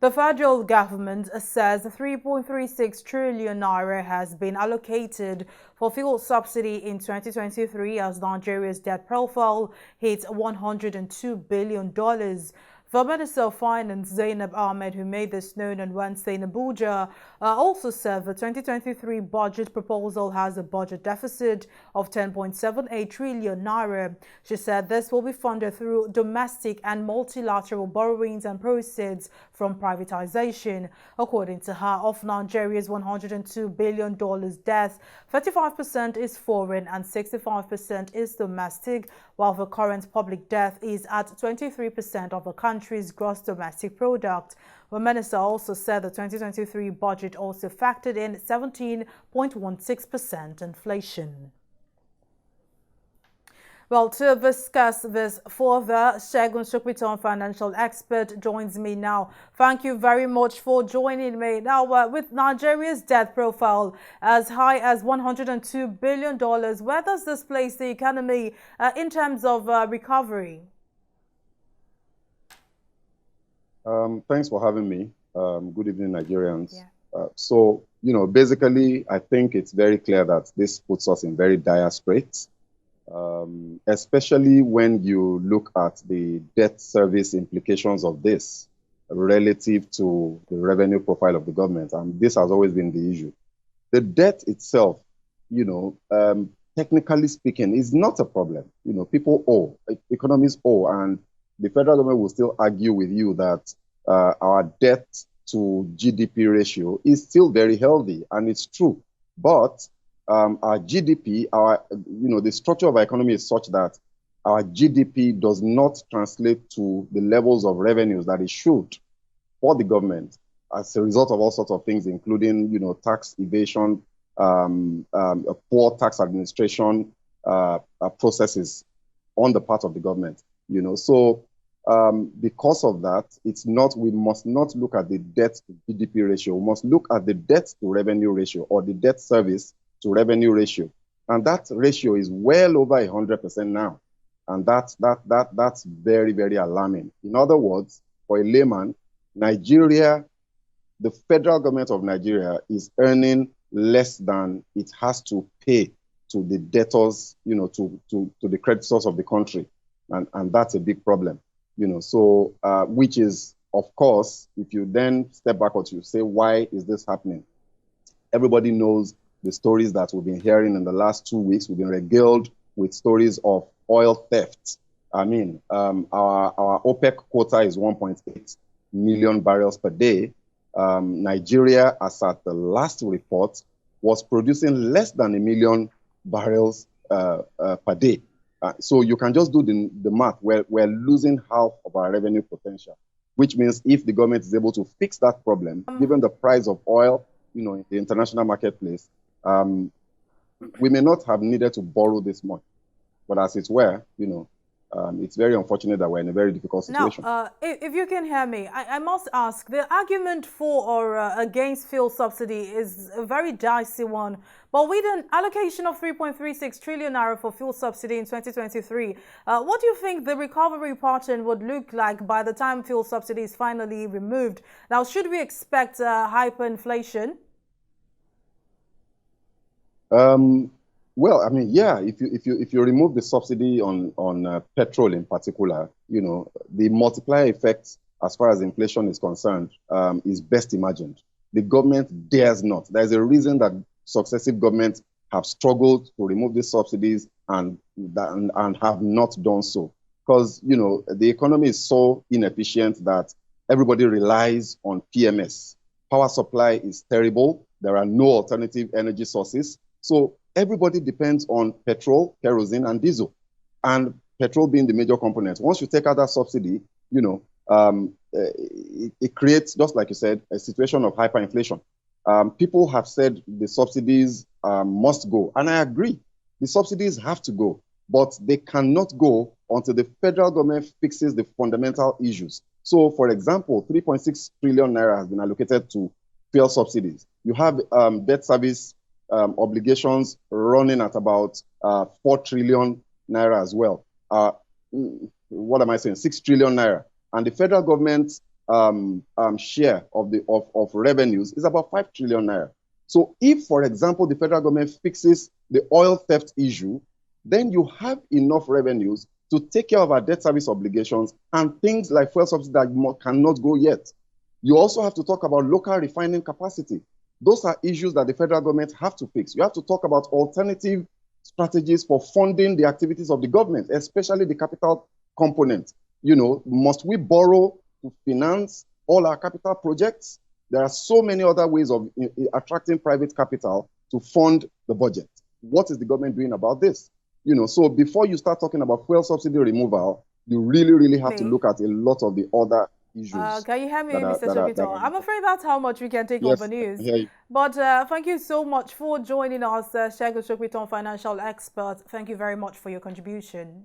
The federal government says 3.36 trillion naira has been allocated for fuel subsidy in 2023 as Nigeria's debt profile hits $102 billion. The Minister of Finance, Zainab Ahmed, who made this known on Wednesday in Abuja, also said the 2023 budget proposal has a budget deficit of 10.78 trillion naira. She said this will be funded through domestic and multilateral borrowings and proceeds from privatization. According to her, of Nigeria's $102 billion debt, 35% is foreign and 65% is domestic, while the current public debt is at 23% of the country's gross domestic product. The minister also said the 2023 budget also factored in 17.16% inflation. Well, to discuss this further, Sopitan, financial expert, joins me now. Thank you very much for joining me. Now, with Nigeria's debt profile as high as $102 billion, where does this place the economy in terms of recovery? Thanks for having me. Good evening, Nigerians. Yeah. Basically, I think it's very clear that this puts us in very dire straits. Especially when you look at the debt service implications of this relative to the revenue profile of the government. And this has always been the issue. The debt itself, technically speaking, is not a problem. People owe, economies owe, and the federal government will still argue with you that our debt to GDP ratio is still very healthy, and it's true. But our GDP, the structure of our economy is such that our GDP does not translate to the levels of revenues that it should for the government as a result of all sorts of things, including, tax evasion, poor tax administration processes on the part of the government. Because of that, we must not look at the debt to GDP ratio. We must look at the debt to revenue ratio, or the debt service to revenue ratio, and that ratio is well over 100% now, and that's very, very alarming. In other words, for a layman, Nigeria, the federal government of Nigeria is earning less than it has to pay to the debtors, to the creditors of the country, and that's a big problem. Which is, of course, if you then step backwards, you say, why is this happening? Everybody knows the stories that we've been hearing in the last 2 weeks. We've been regaled with stories of oil theft. I mean, our OPEC quota is 1.8 million barrels per day. Nigeria, as at the last report, was producing less than 1 million barrels per day. So you can just do the math. We're losing half of our revenue potential, which means if the government is able to fix that problem, given the price of oil, in the international marketplace, we may not have needed to borrow this much, but as it were, it's very unfortunate that we're in a very difficult situation. Now, if you can hear me, I must ask, the argument for or against fuel subsidy is a very dicey one. But with an allocation of 3.36 trillion naira for fuel subsidy in 2023, what do you think the recovery pattern would look like by the time fuel subsidy is finally removed? Now, should we expect hyperinflation? Well, I mean, yeah, if you remove the subsidy on petrol in particular, the multiplier effect as far as inflation is concerned is best imagined. The government dares not. There's a reason that successive governments have struggled to remove these subsidies and have not done so. Because, the economy is so inefficient that everybody relies on PMS. Power supply is terrible. There are no alternative energy sources. So everybody depends on petrol, kerosene, and diesel, and petrol being the major component. Once you take out that subsidy, it creates, just like you said, a situation of hyperinflation. People have said the subsidies must go, and I agree. The subsidies have to go, but they cannot go until the federal government fixes the fundamental issues. So, for example, 3.6 trillion naira has been allocated to fuel subsidies. You have debt service obligations running at about 4 trillion naira as well. What am I saying? 6 trillion naira. And the federal government share of the of revenues is about 5 trillion naira. So if, for example, the federal government fixes the oil theft issue, then you have enough revenues to take care of our debt service obligations and things like fuel subsidy that cannot go yet. You also have to talk about local refining capacity. Those are issues that the federal government have to fix. You have to talk about alternative strategies for funding the activities of the government, especially the capital component. You know, must we borrow to finance all our capital projects? There are so many other ways of attracting private capital to fund the budget. What is the government doing about this? You know, so before you start talking about fuel subsidy removal, you really, really have to look at a lot of the other issues can you hear me, that Mr. Sopitan? I'm afraid that's how much we can take on yes, the news. yeah. But thank you so much for joining us, Segun Sopitan, financial expert. Thank you very much for your contribution.